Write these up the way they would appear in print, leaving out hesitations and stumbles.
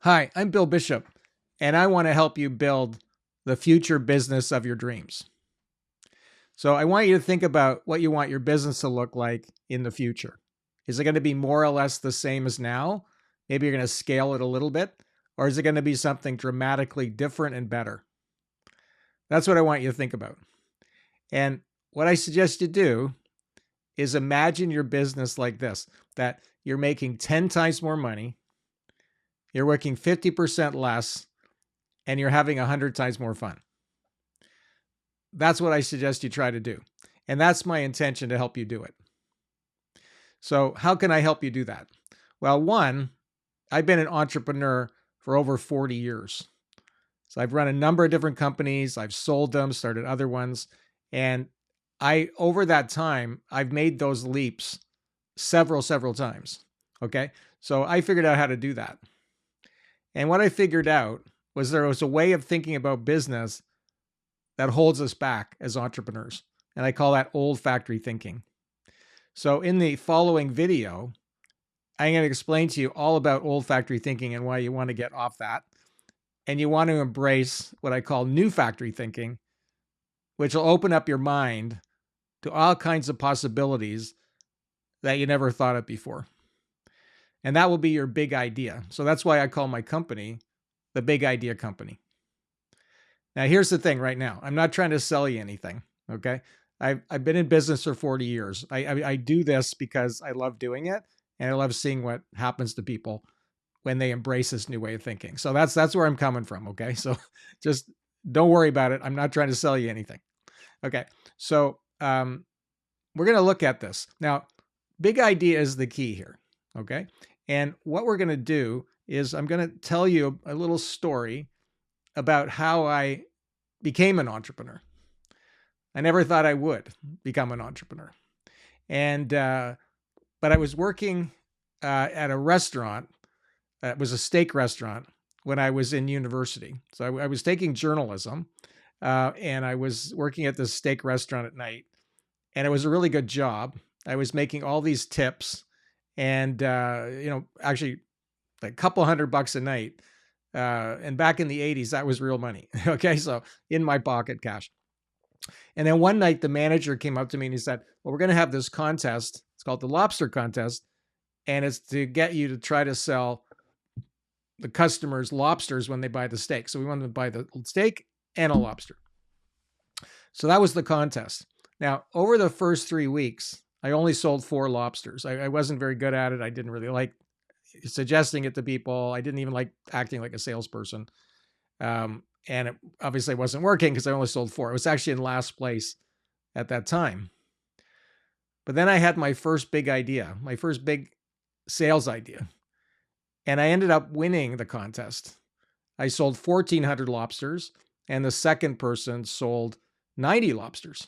Hi, I'm Bill Bishop, and I want to help you build the future business of your dreams. So, I want you to think about what you want your business to look like in the future. Is it going to be more or less the same as now? Maybe you're going to scale it a little bit, or is it going to be something dramatically different and better? That's what I want you to think about. And what I suggest you do is imagine your business like this, that you're making 10 times more money, you're working 50% less, and you're having 100 times more fun. That's what I suggest you try to do. And that's my intention to help you do it. So, how can I help you do that? Well, one, I've been an entrepreneur for over 40 years. So, I've run a number of different companies, I've sold them, started other ones. And over that time, I've made those leaps several times. Okay. So, I figured out how to do that. And what I figured out was there was a way of thinking about business that holds us back as entrepreneurs. And I call that old factory thinking. So, in the following video, I'm going to explain to you all about old factory thinking and why you want to get off that. And you want to embrace what I call new factory thinking, which will open up your mind to all kinds of possibilities that you never thought of before. And that will be your big idea. So, that's why I call my company the Big Idea Company. Now, here's the thing right now. I'm not trying to sell you anything. Okay. I've been in business for 40 years. I do this because I love doing it and I love seeing what happens to people when they embrace this new way of thinking. So that's where I'm coming from. Okay. So just don't worry about it. I'm not trying to sell you anything. Okay. So we're going to look at this. Now, big idea is the key here. Okay. And what we're going to do is I'm going to tell you a little story about how I became an entrepreneur. I never thought I would become an entrepreneur. And, but I was working at a restaurant. It was a steak restaurant when I was in university. So I was taking journalism and I was working at this steak restaurant at night. And it was a really good job. I was making all these tips and, actually like a couple $100 a night. And back in the 80s, that was real money. Okay. So in my pocket cash. And then one night, the manager came up to me and he said, well, we're going to have this contest. It's called the Lobster Contest. And it's to get you to try to sell the customers lobsters when they buy the steak. So we want them to buy the steak and a lobster. So that was the contest. Now, over the first 3 weeks, I only sold 4 lobsters. I wasn't very good at it. I didn't really like suggesting it to people. I didn't even like acting like a salesperson. And it obviously wasn't working because I only sold 4. It was actually in last place at that time. But then I had my first big idea, my first big sales idea. And I ended up winning the contest. I sold 1,400 lobsters, and the second person sold 90 lobsters.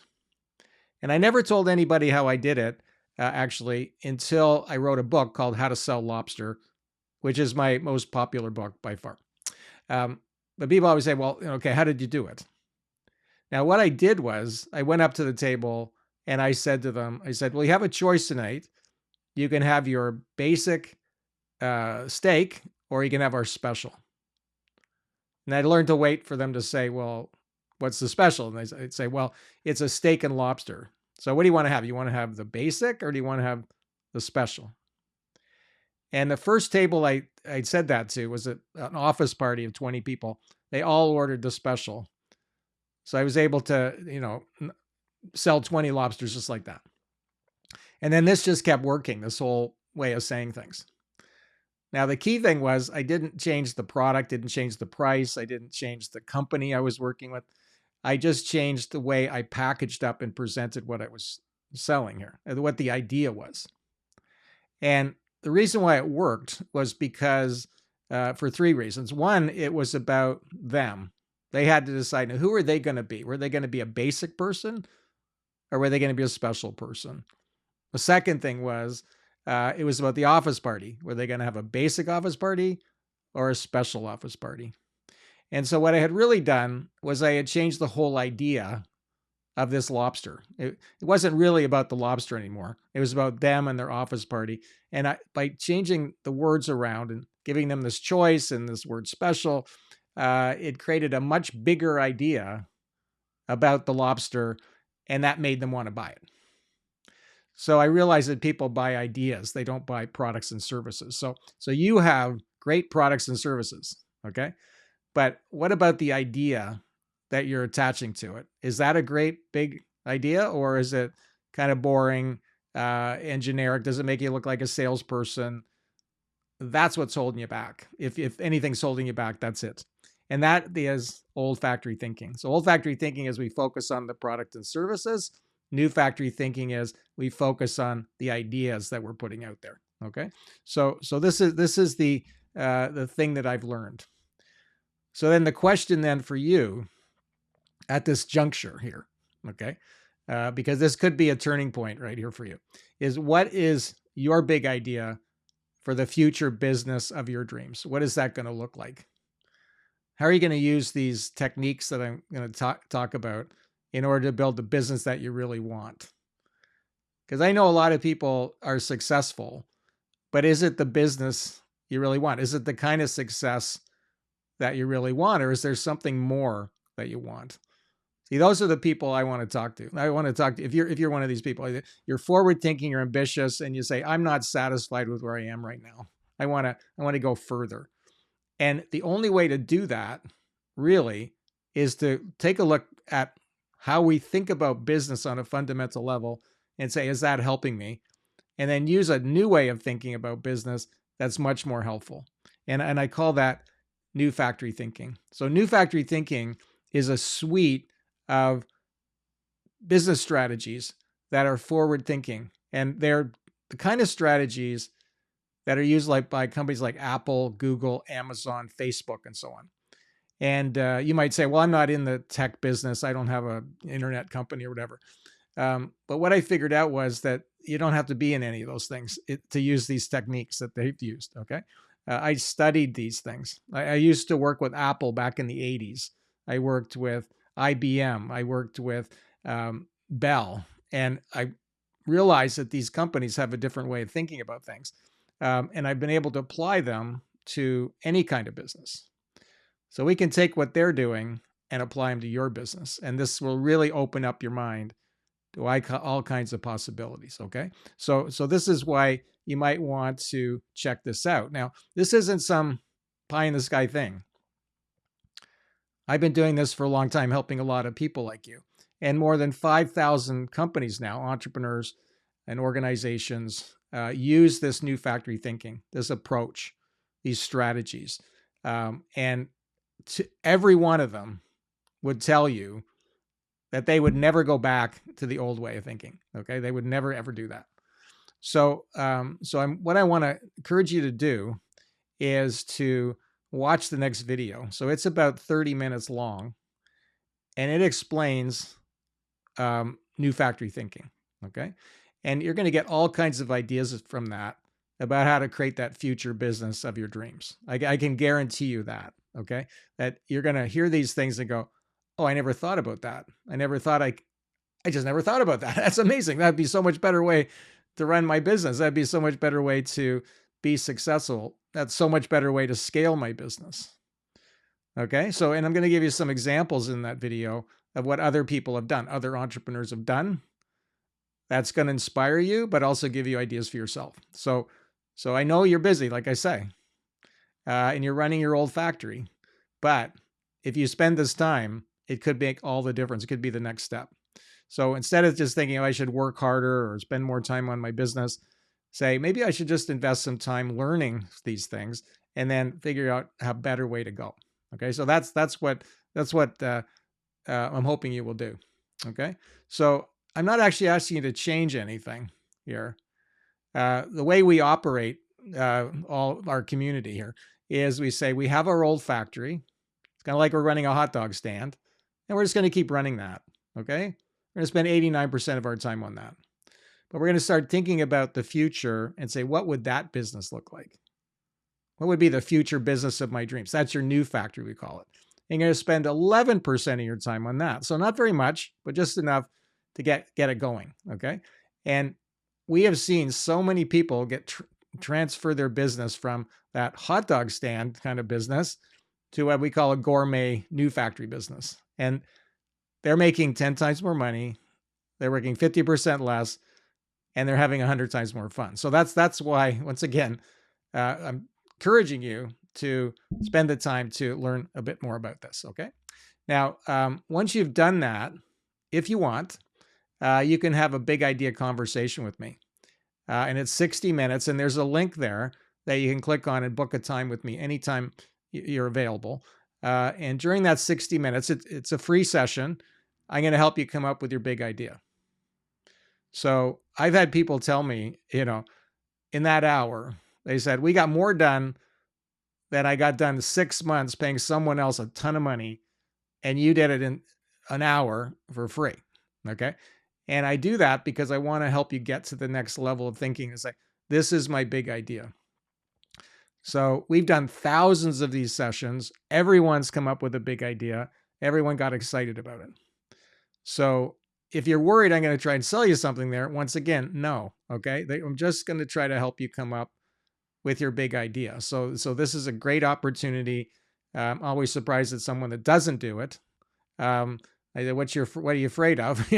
And I never told anybody how I did it, actually, until I wrote a book called How to Sell Lobster, which is my most popular book by far. But people always say, well, okay, how did you do it? Now, what I did was I went up to the table and I said to them, I said, well, you have a choice tonight. You can have your basic steak or you can have our special. And I learned to wait for them to say, well, what's the special? And I'd say, well, it's a steak and lobster. So what do you want to have? You want to have the basic or do you want to have the special? And the first table I said that to was an office party of 20 people. They all ordered the special. So I was able to, sell 20 lobsters just like that. And then this just kept working, this whole way of saying things. Now, the key thing was I didn't change the product, didn't change the price, I didn't change the company I was working with. I just changed the way I packaged up and presented what I was selling here, what the idea was. And the reason why it worked was because for 3 reasons. One, it was about them. They had to decide, who are they going to be? Were they going to be a basic person or were they going to be a special person? The second thing was it was about the office party. Were they going to have a basic office party or a special office party? And so what I had really done was I had changed the whole idea of this lobster. It wasn't really about the lobster anymore. It was about them and their office party. And by changing the words around and giving them this choice and this word special, it created a much bigger idea about the lobster, and that made them want to buy it. So I realized that people buy ideas, they don't buy products and services. So you have great products and services, okay? But what about the idea that you're attaching to it? Is that a great big idea, or is it kind of boring and generic? Does it make you look like a salesperson? That's what's holding you back. If anything's holding you back, that's it. And that is old factory thinking. So old factory thinking is we focus on the product and services. New factory thinking is we focus on the ideas that we're putting out there. Okay. So this is the thing that I've learned. So then the question then for you at this juncture here, okay, because this could be a turning point right here for you, is what is your big idea for the future business of your dreams? What is that going to look like? How are you going to use these techniques that I'm going to talk about in order to build the business that you really want? Because I know a lot of people are successful, but is it the business you really want? Is it the kind of success that you really want, or is there something more that you want? See, those are the people I want to talk to. I want to talk to, if you're one of these people, you're forward thinking, you're ambitious, and you say, I'm not satisfied with where I am right now. I want to go further. And the only way to do that really is to take a look at how we think about business on a fundamental level and say, is that helping me? And then use a new way of thinking about business that's much more helpful. And I call that new factory thinking. So new factory thinking is a suite of business strategies that are forward thinking. And they're the kind of strategies that are used by companies like Apple, Google, Amazon, Facebook, and so on. And you might say, well, I'm not in the tech business. I don't have an internet company or whatever. But what I figured out was that you don't have to be in any of those things to use these techniques that they've used, okay? I studied these things. I used to work with Apple back in the 80s. I worked with IBM. I worked with Bell. And I realized that these companies have a different way of thinking about things. And I've been able to apply them to any kind of business. So we can take what they're doing and apply them to your business. And this will really open up your mind to all kinds of possibilities, okay? So this is why you might want to check this out. Now, this isn't some pie in the sky thing. I've been doing this for a long time, helping a lot of people like you. And more than 5,000 companies now, entrepreneurs and organizations, use this new factory thinking, this approach, these strategies. And every one of them would tell you that they would never go back to the old way of thinking. Okay, they would never ever do that. So, what I want to encourage you to do is to watch the next video. So it's about 30 minutes long, and it explains new factory thinking. Okay, and you're going to get all kinds of ideas from that about how to create that future business of your dreams. I can guarantee you that. Okay, that you're going to hear these things and go, oh, I never thought about that. I just never thought about that. That's amazing. That'd be so much better way to run my business. That'd be so much better way to be successful. That's so much better way to scale my business. Okay. So, and I'm going to give you some examples in that video of what other people have done, other entrepreneurs have done. That's going to inspire you, but also give you ideas for yourself. So I know you're busy, like I say, and you're running your old factory, but if you spend this time, it could make all the difference. It could be the next step. So instead of just thinking, oh, I should work harder or spend more time on my business, say, maybe I should just invest some time learning these things and then figure out a better way to go. Okay. So that's what I'm hoping you will do. Okay. So I'm not actually asking you to change anything here. The way we operate all our community here is we say we have our old factory. It's kind of like we're running a hot dog stand, and we're just going to keep running that, okay? We're going to spend 89% of our time on that. But we're going to start thinking about the future and say, what would that business look like? What would be the future business of my dreams? That's your new factory, we call it. And you're going to spend 11% of your time on that. So not very much, but just enough to get it going, okay? And we have seen so many people get transfer their business from that hot dog stand kind of business to what we call a gourmet new factory business. And they're making 10 times more money. They're working 50% less, and they're having 100 times more fun. So that's why, once again, I'm encouraging you to spend the time to learn a bit more about this. Okay. Now, once you've done that, if you want, you can have a big idea conversation with me. And it's 60 minutes, and there's a link there that you can click on and book a time with me anytime you're available. And during that 60 minutes, it's a free session. I'm going to help you come up with your big idea. So I've had people tell me, in that hour, they said, we got more done than I got done in 6 months paying someone else a ton of money, and you did it in an hour for free. Okay. And I do that because I want to help you get to the next level of thinking. It's like, this is my big idea. So we've done thousands of these sessions. Everyone's come up with a big idea. Everyone got excited about it. So if you're worried I'm going to try and sell you something there, once again, no. Okay. I'm just going to try to help you come up with your big idea. So this is a great opportunity. I'm always surprised at someone that doesn't do it. What are you afraid of?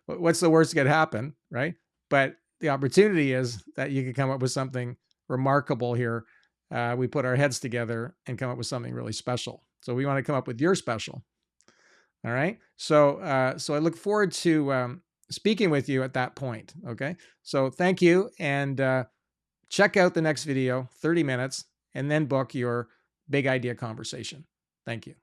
What's the worst that could happen, right? But the opportunity is that you can come up with something remarkable here. We put our heads together and come up with something really special. So we want to come up with your special. All right. So I look forward to speaking with you at that point. Okay. So thank you, and check out the next video, 30 minutes, and then book your big idea conversation. Thank you.